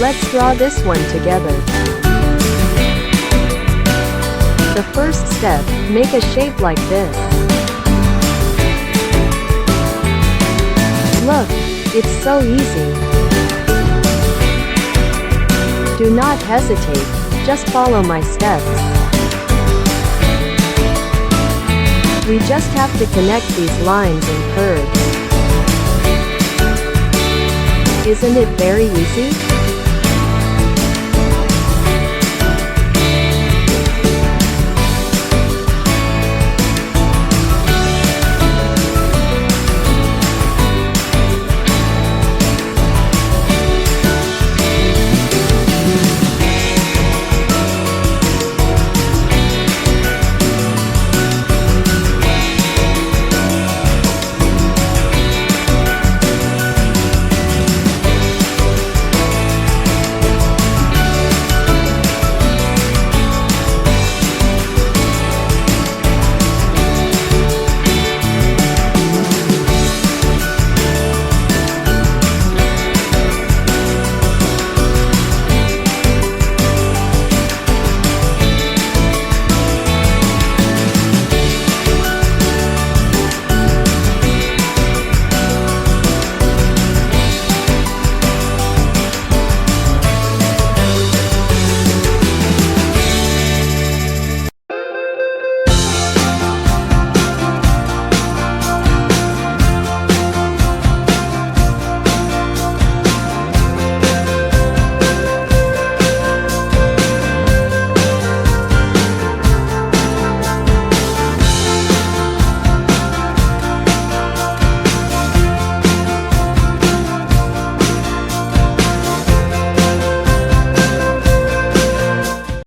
Let's draw this one together. The first step, make a shape like this. Look, it's so easy. Do not hesitate, just follow my steps. We just have to connect these lines and curves. Isn't it very easy?